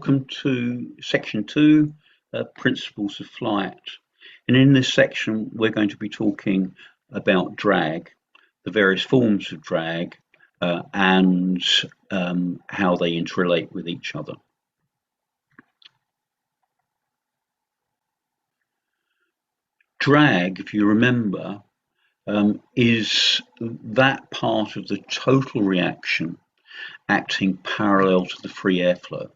Welcome to section 2, Principles of Flight. And in this section, we're going to be talking about drag, the various forms of drag, and how they interrelate with each other. Drag, if you remember, is that part of the total reaction acting parallel to the free airflow.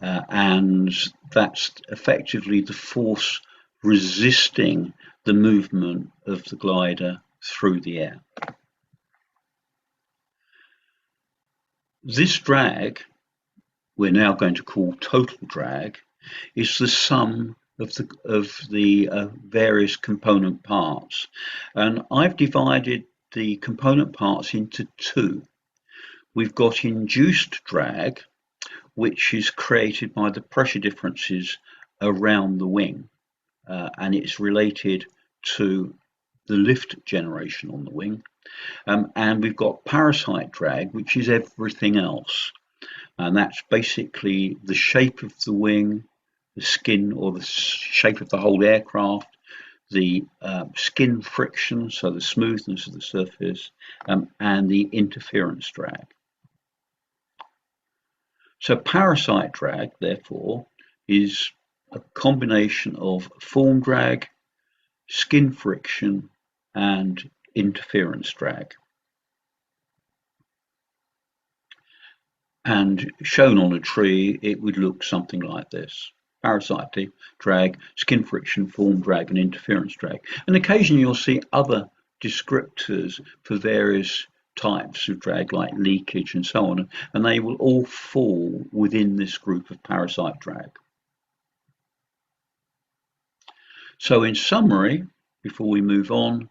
And that's effectively the force resisting the movement of the glider through the air. This drag, we're now going to call total drag, is the sum of the various component parts. And I've divided the component parts into two. We've got induced drag, which is created by the pressure differences around the wing, and it's related to the lift generation on the wing. And we've got parasite drag, which is everything else, and that's basically the shape of the wing, the skin or the shape of the whole aircraft, the skin friction, so the smoothness of the surface, and the interference drag. So parasite drag, therefore, is a combination of form drag, skin friction, and interference drag. And shown on a tree, it would look something like this. Parasite drag, skin friction, form drag, and interference drag. And occasionally you'll see other descriptors for various types of drag, like leakage and so on, and they will all fall within this group of parasite drag. So in summary, before we move on,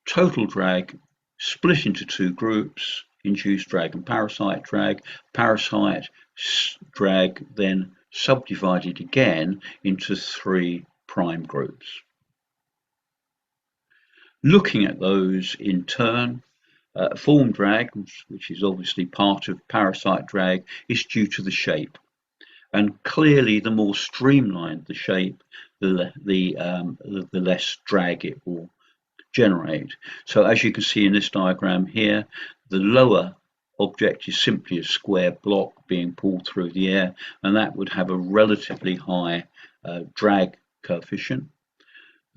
total drag split into two groups: induced drag and parasite drag. Parasite drag then subdivided again into three prime groups. Looking at those in turn, form drag, which is obviously part of parasite drag, is due to the shape, and clearly the more streamlined the shape, the less drag it will generate. So as you can see in this diagram here, the lower object is simply a square block being pulled through the air, and that would have a relatively high drag coefficient.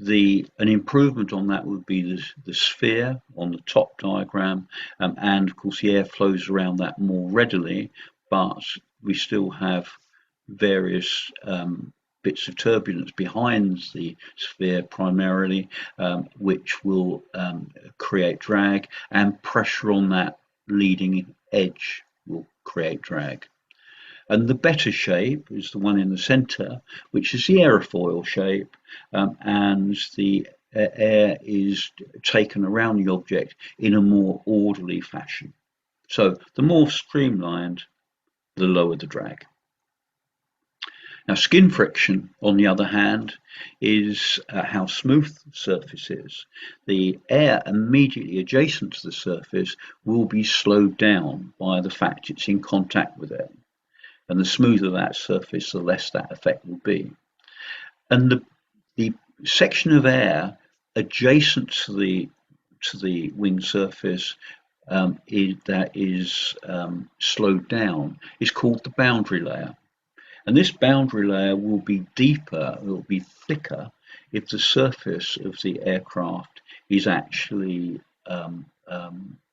An improvement on that would be the sphere on the top diagram, and of course the air flows around that more readily, but we still have various bits of turbulence behind the sphere primarily, which will create drag, and pressure on that leading edge will create drag. And the better shape is the one in the center, which is the aerofoil shape, and the air is taken around the object in a more orderly fashion. So the more streamlined, the lower the drag. Now, skin friction, on the other hand, is how smooth the surface is. The air immediately adjacent to the surface will be slowed down by the fact it's in contact with it. And the smoother that surface, the less that effect will be. And the section of air adjacent to the wing surface that is slowed down is called the boundary layer. And this boundary layer will be deeper, it will be thicker, if the surface of the aircraft is actually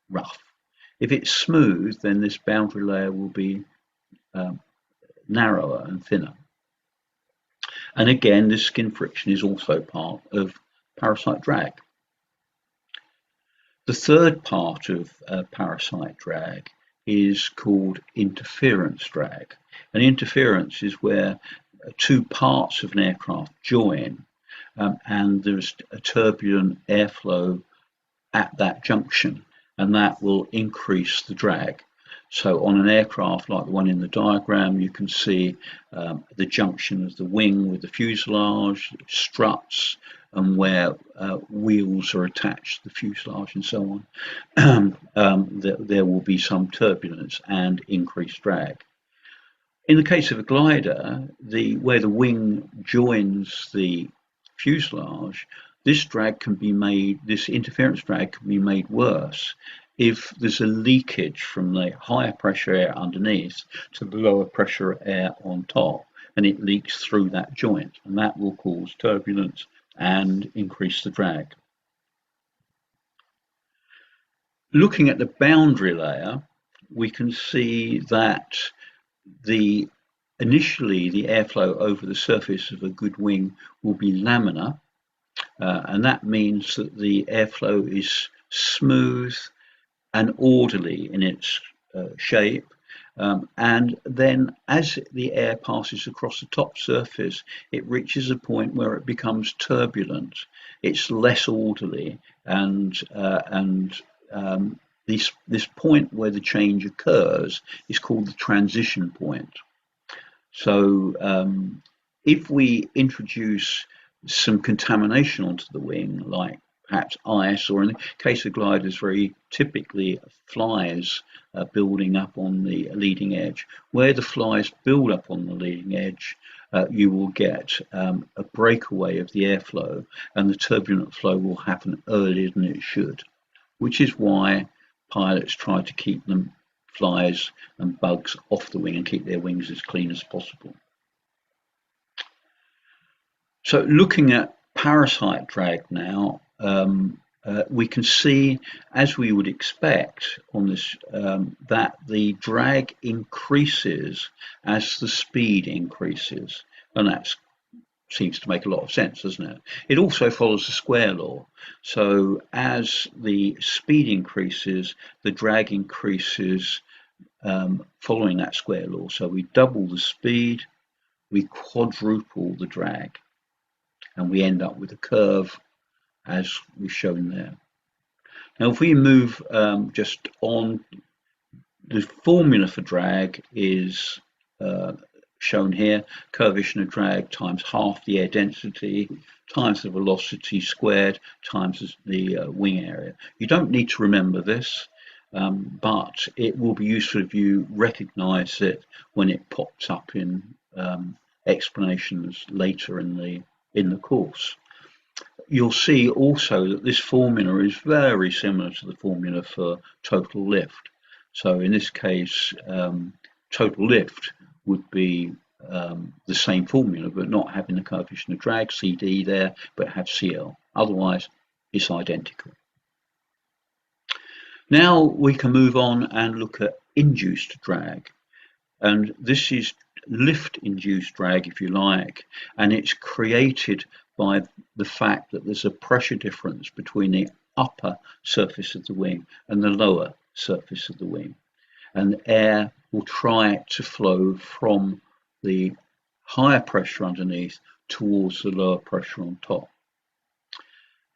rough. If it's smooth, then this boundary layer will be narrower and thinner. And again, this skin friction is also part of parasite drag. The third part of parasite drag is called interference drag. And interference is where two parts of an aircraft join, and there's a turbulent airflow at that junction, and that will increase the drag. So on an aircraft like the one in the diagram, you can see the junction of the wing with the fuselage, struts, and where wheels are attached to the fuselage and so on. There will be some turbulence and increased drag. In the case of a glider, where the wing joins the fuselage, this interference drag can be made worse if there's a leakage from the higher pressure air underneath to the lower pressure air on top, and it leaks through that joint, and that will cause turbulence and increase the drag. Looking at the boundary layer, we can see that initially the airflow over the surface of a good wing will be laminar, and that means that the airflow is smooth and orderly in its shape. And then as the air passes across the top surface, it reaches a point where it becomes turbulent. It's less orderly, and this point where the change occurs is called the transition point. So if we introduce some contamination onto the wing, like perhaps ice, or in the case of gliders, very typically flies building up on the leading edge. Where the flies build up on the leading edge, you will get a breakaway of the airflow, and the turbulent flow will happen earlier than it should, which is why pilots try to keep them flies and bugs off the wing and keep their wings as clean as possible. So looking at parasite drag now, we can see, as we would expect on this, that the drag increases as the speed increases, and that seems to make a lot of sense, doesn't it? It also follows the square law. So as the speed increases, the drag increases following that square law. So we double the speed, we quadruple the drag, and we end up with a curve as we've shown there. Now, if we move just on, the formula for drag is shown here: coefficient of drag times half the air density times the velocity squared times the wing area. You don't need to remember this, but it will be useful if you recognize it when it pops up in explanations later in the course. You'll see also that this formula is very similar to the formula for total lift. So in this case, total lift would be the same formula, but not having the coefficient of drag, CD, there, but have CL. Otherwise, it's identical. Now we can move on and look at induced drag. And this is lift-induced drag, if you like, and it's created by the fact that there's a pressure difference between the upper surface of the wing and the lower surface of the wing. And air will try to flow from the higher pressure underneath towards the lower pressure on top.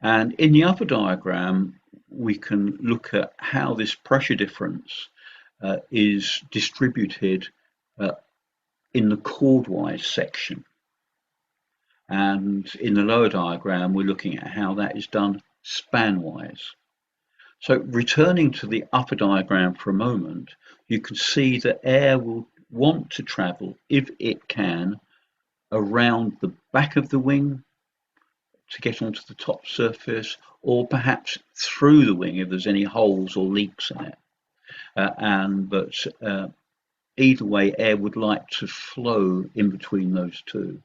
And in the upper diagram, we can look at how this pressure difference is distributed in the chordwise section. And in the lower diagram, we're looking at how that is done spanwise. So returning to the upper diagram for a moment, you can see that air will want to travel, if it can, around the back of the wing to get onto the top surface, or perhaps through the wing if there's any holes or leaks in it. But either way, air would like to flow in between those two.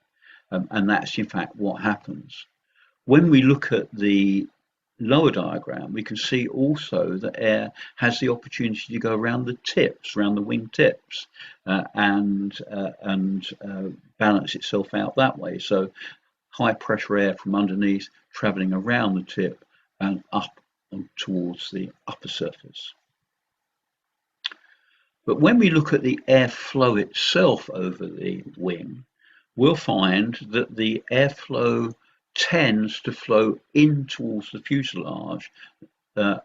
And that's in fact what happens. When we look at the lower diagram, we can see also that air has the opportunity to go around the tips, around the wing tips, and balance itself out that way. So high pressure air from underneath traveling around the tip and up and towards the upper surface. But when we look at the airflow itself over the wing, we'll find that the airflow tends to flow in towards the fuselage. The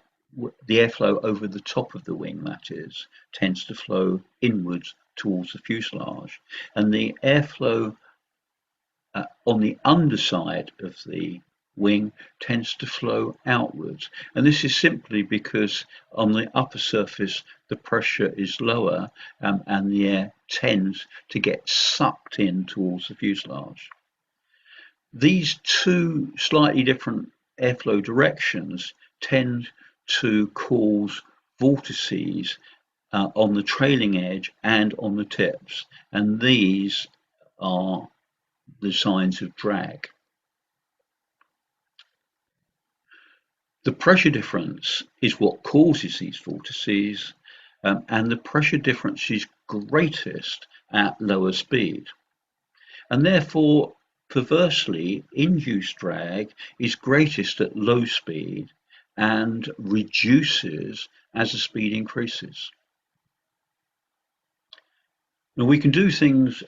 airflow over the top of the wing, that is, tends to flow inwards towards the fuselage. And the airflow on the underside of the wing tends to flow outwards. And this is simply because on the upper surface, the pressure is lower, and the air tends to get sucked in towards the fuselage. These two slightly different airflow directions tend to cause vortices on the trailing edge and on the tips, and these are the signs of drag. The pressure difference is what causes these vortices, and the pressure difference is greatest at lower speed. And therefore, perversely, induced drag is greatest at low speed and reduces as the speed increases. Now, we can do things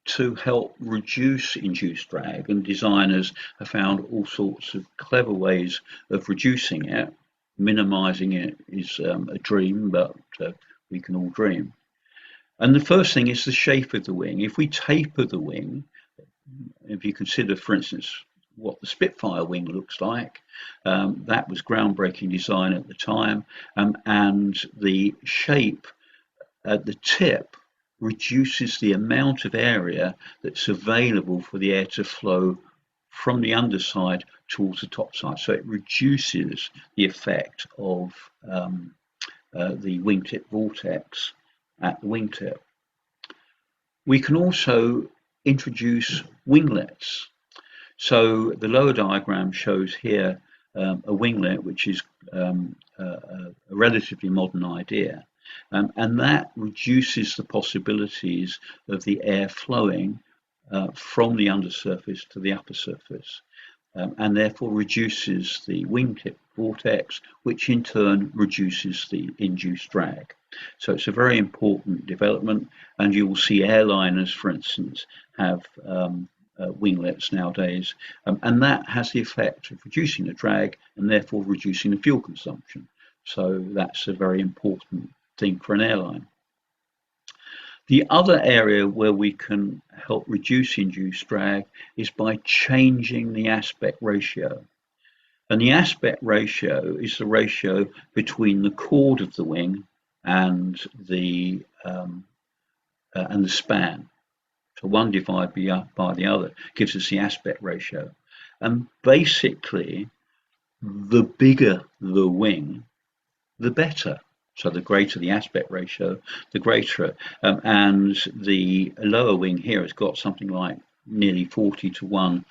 to help reduce induced drag, and designers have found all sorts of clever ways of reducing it. Minimizing it is a dream, but we can all dream. And the first thing is the shape of the wing. If we taper the wing, if you consider, for instance, what the Spitfire wing looks like, that was groundbreaking design at the time, and the shape at the tip reduces the amount of area that's available for the air to flow from the underside towards the top side. So it reduces the effect of the wingtip vortex at the wingtip. We can also introduce winglets. So the lower diagram shows here a winglet, which is a relatively modern idea. And that reduces the possibilities of the air flowing from the undersurface to the upper surface, and therefore reduces the wingtip vortex, which in turn reduces the induced drag. So it's a very important development, and you will see airliners, for instance, have winglets nowadays, and that has the effect of reducing the drag and therefore reducing the fuel consumption. So that's a very important thing for an airline. The other area where we can help reduce induced drag is by changing the aspect ratio. And the aspect ratio is the ratio between the chord of the wing and the span. So one divided by the other gives us the aspect ratio. And basically, the bigger the wing, the better. So the greater the aspect ratio, the greater. And the lower wing here has got something like nearly 40:1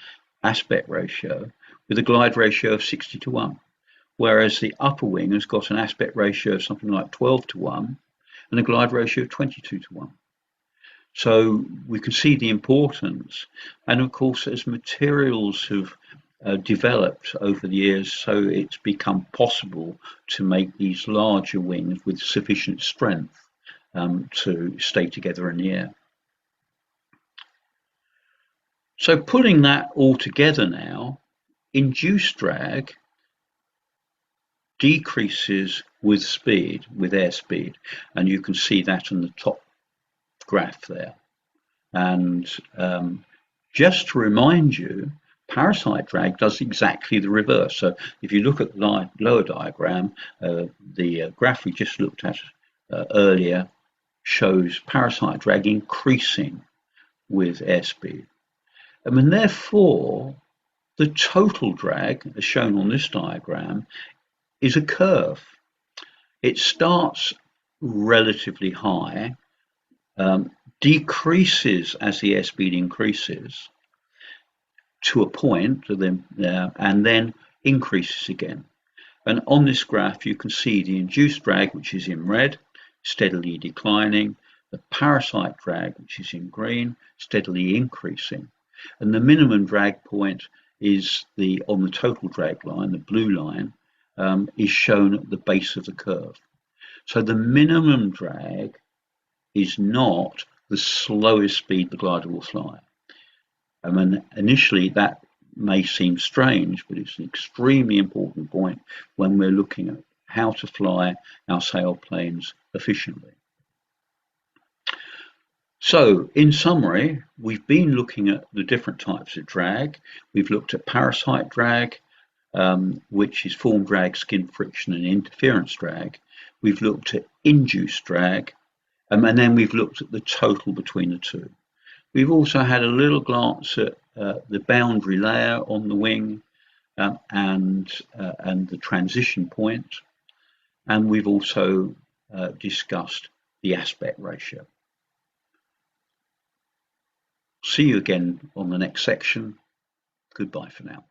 aspect ratio with a glide ratio of 60:1. Whereas the upper wing has got an aspect ratio of something like 12:1 and a glide ratio of 22:1. So we can see the importance. And of course, as materials have developed over the years, so it's become possible to make these larger wings with sufficient strength to stay together in the air. So putting that all together now, induced drag decreases with speed, with airspeed, and you can see that in the top graph there. And just to remind you, parasite drag does exactly the reverse. So if you look at the lower diagram, the graph we just looked at earlier shows parasite drag increasing with airspeed. And therefore, the total drag, as shown on this diagram, is a curve. It starts relatively high, decreases as the airspeed increases to a point, and then increases again. And on this graph, you can see the induced drag, which is in red, steadily declining, the parasite drag, which is in green, steadily increasing. And the minimum drag point is on the total drag line, the blue line, is shown at the base of the curve. So the minimum drag is not the slowest speed the glider will fly. I mean, initially that may seem strange, but it's an extremely important point when we're looking at how to fly our sailplanes efficiently. So, in summary, we've been looking at the different types of drag. We've looked at parasite drag, which is form drag, skin friction, and interference drag. We've looked at induced drag, and then we've looked at the total between the two. We've also had a little glance at the boundary layer on the wing and the transition point, and we've also discussed the aspect ratio. See you again on the next section. Goodbye for now.